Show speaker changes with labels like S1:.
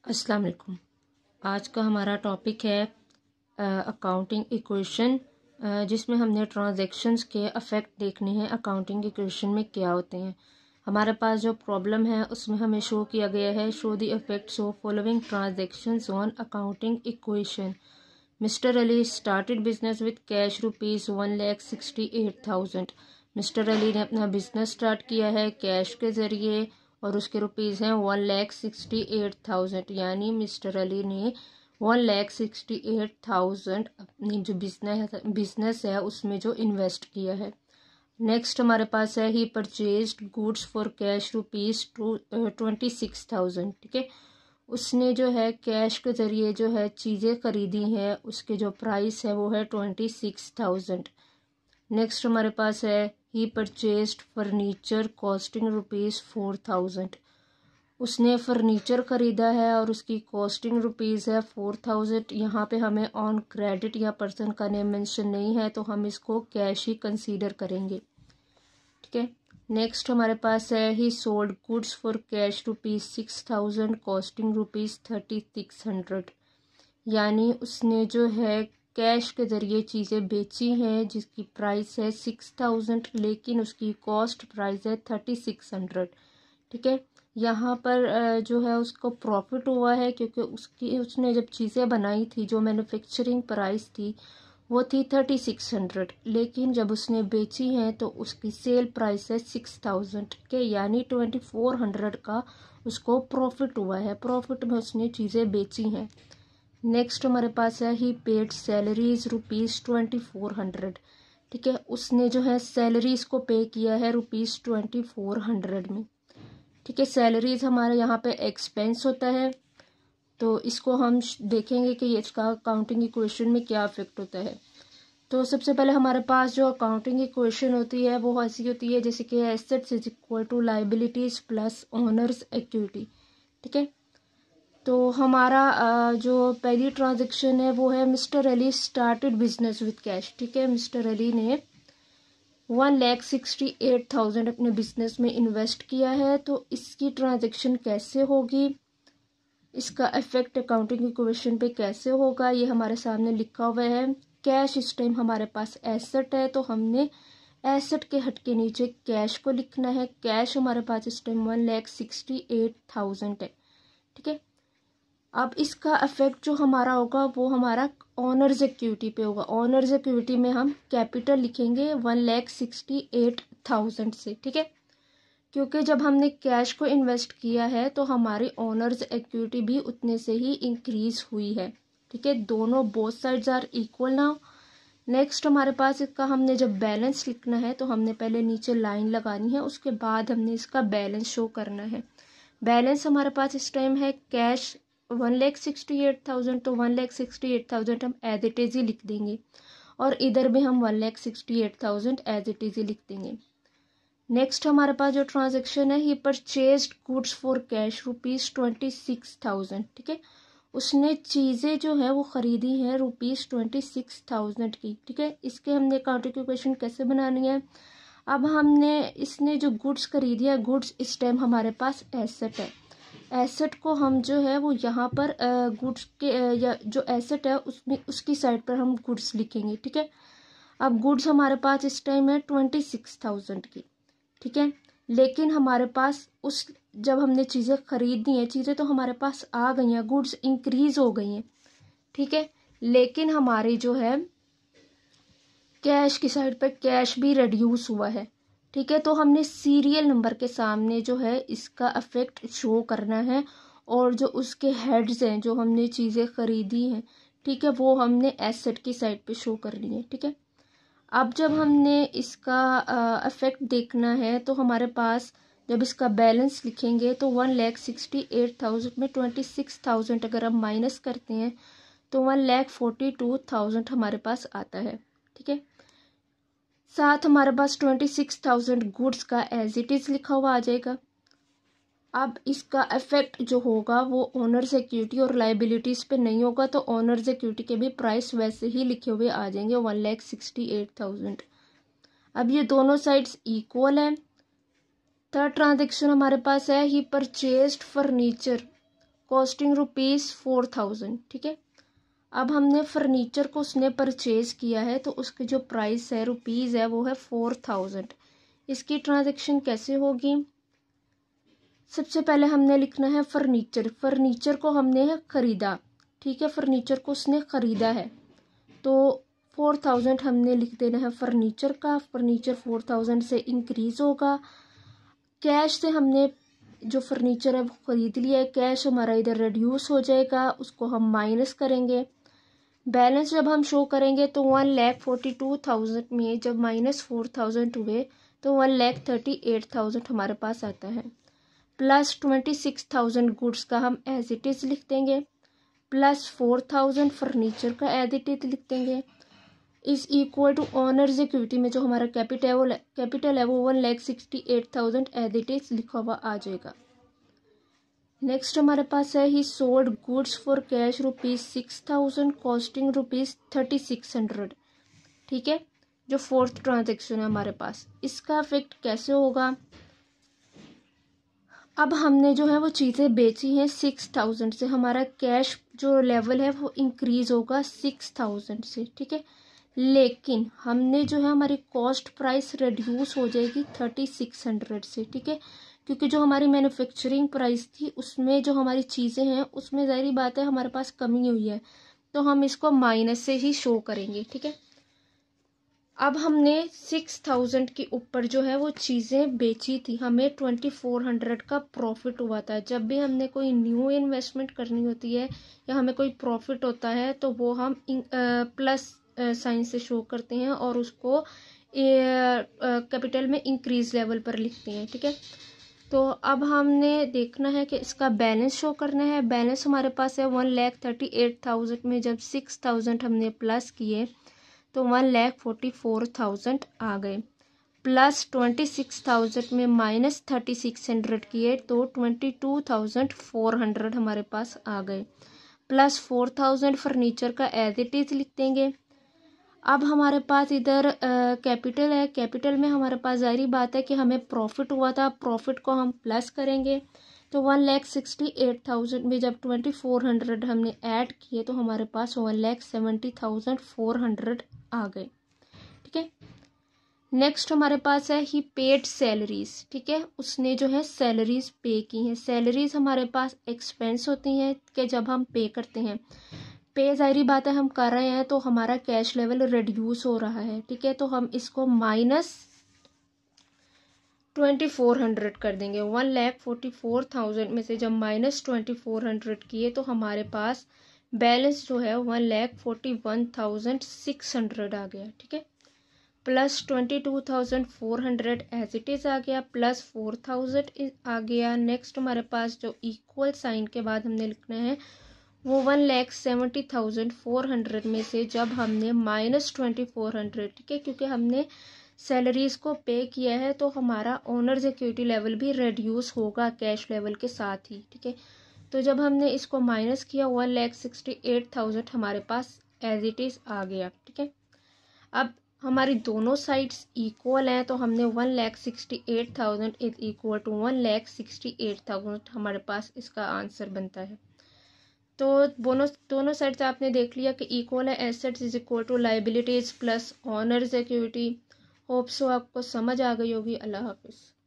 S1: अस्सलाम वालेकुम। आज का हमारा टॉपिक है अकाउंटिंग इक्वेशन, जिसमें हमने ट्रांजैक्शंस के अफेक्ट देखने हैं अकाउंटिंग इक्वेशन में क्या होते हैं। हमारे पास जो प्रॉब्लम है उसमें हमें शो किया गया है, show the effects of following transactions on accounting equation. Mister Ali started business with cash ₹1,68,000। Mister Ali ने अपना बिजनेस स्टार्ट किया है कैश के ज़रिए और उसके रुपीज़ हैं 1,68,000। यानी मिस्टर अली ने 1,68,000 अपनी जो बिजनेस है उसमें जो इन्वेस्ट किया है। नेक्स्ट हमारे पास है ही परचेज्ड गुड्स फॉर कैश ₹26,000। ठीक है, उसने जो है कैश के ज़रिए जो है चीज़ें खरीदी हैं, उसके जो प्राइस है वो है 26,000। नेक्स्ट हमारे पास है ही परचेज्ड फर्नीचर कॉस्टिंग ₹4,000। उसने फर्नीचर ख़रीदा है और उसकी कॉस्टिंग रुपीज़ है 4,000। यहाँ पे हमें ऑन क्रेडिट या पर्सन का नेम मेंशन नहीं है तो हम इसको कैश ही कंसीडर करेंगे। ठीक है, नेक्स्ट हमारे पास है ही sold goods for cash ₹6,000 costing ₹3,600। यानी उसने जो है कैश के ज़रिए चीज़ें बेची हैं जिसकी प्राइस है 6,000 लेकिन उसकी कॉस्ट प्राइस है 3,600। ठीक है, यहाँ पर जो है उसको प्रॉफिट हुआ है क्योंकि उसने जब चीज़ें बनाई थी जो मैन्युफैक्चरिंग प्राइस थी वो थी 3,600, लेकिन जब उसने बेची हैं तो उसकी सेल प्राइस है 6,000 के, यानी 2,400 का उसको प्रॉफिट हुआ है। प्रॉफिट में उसने चीज़ें बेची हैं। नेक्स्ट हमारे पास है ही पेड सैलरीज ₹2,400। ठीक है, उसने जो है सैलरीज को पे किया है ₹2,400 में। ठीक है, सैलरीज हमारे यहाँ पे एक्सपेंस होता है तो इसको हम देखेंगे कि इसका अकाउंटिंग इक्वेशन में क्या इफेक्ट होता है। तो सबसे पहले हमारे पास जो अकाउंटिंग इक्वेशन होती है वो ऐसी होती है जैसे कि assets is equal to liabilities plus owners equity. ठीक है, तो हमारा जो पहली ट्रांजेक्शन है वो है mister Ali started business with cash. ठीक है, मिस्टर अली ने 1,68,000 अपने बिजनेस में इन्वेस्ट किया है। तो इसकी ट्रांजेक्शन कैसे होगी, इसका इफेक्ट अकाउंटिंग इक्वेशन पे कैसे होगा, ये हमारे सामने लिखा हुआ है। कैश इस टाइम हमारे पास एसेट है तो हमने एसेट के हट के नीचे कैश को लिखना है। कैश हमारे पास इस टाइम 1,68,000 है। ठीक है, अब इसका इफेक्ट जो हमारा होगा वो हमारा ऑनर्स इक्विटी पे होगा। ऑनर्स इक्विटी में हम कैपिटल लिखेंगे 1,68,000 से। ठीक है, क्योंकि जब हमने कैश को इन्वेस्ट किया है तो हमारी ओनर्स इक्विटी भी उतने से ही इंक्रीज हुई है। ठीक है, दोनों both sides are equal now. Next हमारे पास इसका हमने जब बैलेंस लिखना है तो हमने पहले नीचे लाइन लगानी है, उसके बाद हमने इसका बैलेंस शो करना है। बैलेंस हमारे पास इस टाइम है कैश 1,68,000, तो 1,68,000 हम एज इट इज ही लिख देंगे और इधर भी हम 1,68,000 एज इट इज ही लिख देंगे। नेक्स्ट हमारे पास जो ट्रांजेक्शन है ही परचेज्ड गुड्स फॉर कैश ₹26,000। ठीक है, उसने चीज़ें जो है वो खरीदी हैं ₹26,000 की। ठीक है, इसके हमने अकाउंटिंग इक्वेशन कैसे बनानी है। अब हमने इसने जो गुड्स खरीदी है, गुड्स इस टाइम हमारे पास एसेट है। एसेट को हम जो है वो यहाँ पर गुड्स के या जो एसेट है उसमें उसकी साइड पर हम गुड्स लिखेंगे। ठीक है, अब गुड्स हमारे पास इस टाइम है 26,000 की। ठीक है, लेकिन हमारे पास उस जब हमने चीज़ें खरीदी हैं, चीज़ें तो हमारे पास आ गई हैं, गुड्स इंक्रीज हो गई हैं। ठीक है, लेकिन हमारी जो है कैश की साइड पर कैश भी रिड्यूस हुआ है। ठीक है, तो हमने सीरियल नंबर के सामने जो है इसका इफेक्ट शो करना है और जो उसके हेड्स हैं जो हमने चीज़ें खरीदी हैं, ठीक है, वो हमने एसेट की साइड पे शो करनी है। ठीक है, अब जब हमने इसका इफेक्ट देखना है तो हमारे पास जब इसका बैलेंस लिखेंगे तो 1,68,000 में 26,000 अगर हम माइनस करते हैं तो 1,42,000 हमारे पास आता है। ठीक है, साथ हमारे पास 26,000 गुड्स का एज इट इज लिखा हुआ आ जाएगा। अब इसका इफेक्ट जो होगा वो ओनर्स इक्विटी और लाइबिलिटीज पे नहीं होगा, तो ओनर्स इक्विटी के भी प्राइस वैसे ही लिखे हुए आ जाएंगे 1,68,000। अब ये दोनों साइड्स इक्वल है। थर्ड ट्रांजेक्शन हमारे पास है ही परचेज्ड फर्नीचर कॉस्टिंग ₹4,000, ठीक है। अब हमने फर्नीचर को उसने परचेज किया है तो उसकी जो प्राइस है रुपीज़ है वो है 4,000। इसकी ट्रांजैक्शन कैसे होगी? सबसे पहले हमने लिखना है फर्नीचर को हमने खरीदा, ठीक है, फर्नीचर को उसने खरीदा है तो 4,000 हमने लिख देना है फर्नीचर का। फर्नीचर 4,000 से इंक्रीज होगा। कैश से हमने जो फर्नीचर है वो खरीद लिया है, कैश हमारा इधर रिड्यूस हो जाएगा, उसको हम माइनस करेंगे। बैलेंस जब हम शो करेंगे तो 1,42,000 में जब -4,000 हुए तो 1,38,000 हमारे पास आता है। प्लस 26,000 गुड्स का हम एज इट इज़ लिख देंगे, प्लस 4,000 फर्नीचर का एज इट इज लिख देंगे, is equal to owners equity में जो हमारा कैपिटल है वो 1,68,000 एज इट इज लिखा हुआ आ जाएगा। नेक्स्ट हमारे पास है ही sold goods for cash ₹6,000 costing ₹3,600, ठीक है। जो फोर्थ ट्रांजेक्शन है हमारे पास, इसका इफेक्ट कैसे होगा? अब हमने जो है वो चीज़ें बेची हैं 6,000 से, हमारा कैश जो लेवल है वो इंक्रीज होगा 6,000 से, ठीक है। लेकिन हमने जो है हमारी कॉस्ट प्राइस रिड्यूस हो जाएगी 3,600 से, ठीक है, क्योंकि जो हमारी मैन्युफैक्चरिंग प्राइस थी उसमें जो हमारी चीज़ें हैं उसमें ज़ाहिर बात है हमारे पास कमी हुई है तो हम इसको माइनस से ही शो करेंगे, ठीक है। अब हमने 6,000 के ऊपर जो है वो चीज़ें बेची थी, हमें 2,400 का प्रॉफिट हुआ था। जब भी हमने कोई न्यू इन्वेस्टमेंट करनी होती है या हमें कोई प्रॉफिट होता है तो वो हम प्लस साइन से शो करते हैं और उसको कैपिटल में इंक्रीज लेवल पर लिखते हैं, ठीक है। तो अब हमने देखना है कि इसका बैलेंस शो करना है। बैलेंस हमारे पास है 1,38,000 में जब 6,000 हमने प्लस किए तो 1,44,000 आ गए, प्लस 26,000 में माइनस 3,600 किए तो 22,400 हमारे पास आ गए, प्लस 4,000 फर्नीचर का एज इट इज लिख देंगे। अब हमारे पास इधर कैपिटल है, कैपिटल में हमारे पास ज़ाहिर बात है कि हमें प्रॉफिट हुआ था, प्रॉफिट को हम प्लस करेंगे तो 1,68,000 में जब 2,400 हमने ऐड किए तो हमारे पास 1,70,400 आ गए, ठीक है। नेक्स्ट हमारे पास है ही पेड सैलरीज, ठीक है, उसने जो है सैलरीज पे की हैं। सैलरीज हमारे पास एक्सपेंस होती हैं कि जब हम पे करते हैं, पे ज़ाहिर बात है हम कर रहे हैं तो हमारा कैश लेवल रिड्यूस हो रहा है, ठीक है, तो हम इसको -2,400 कर देंगे। 1,44,000 में से जब -2,400 किए तो हमारे पास बैलेंस जो है 1,41,600 आ गया, ठीक है, प्लस 22,400 एज इट इज़ आ गया, प्लस 4,000 आ गया। नेक्स्ट हमारे पास जो इक्वल साइन के बाद हमने लिखना है वो 1,70,400 में से जब हमने -2,400, ठीक है, क्योंकि हमने सैलरीज को पे किया है तो हमारा ओनर्स इक्विटी लेवल भी रिड्यूस होगा कैश लेवल के साथ ही, ठीक है। तो जब हमने इसको माइनस किया 1,68,000 हमारे पास एज इट इज़ आ गया, ठीक है। अब हमारी दोनों साइड्स इक्वल हैं तो हमने 1,68,000 इज इक्वल टू 1,68,000 हमारे पास इसका आंसर बनता है। तो दोनों साइड्स आपने देख लिया कि इक्वल है। Assets is equal to liabilities plus owners equity. Hope so आपको समझ आ गई होगी। अल्लाह हाफिज़।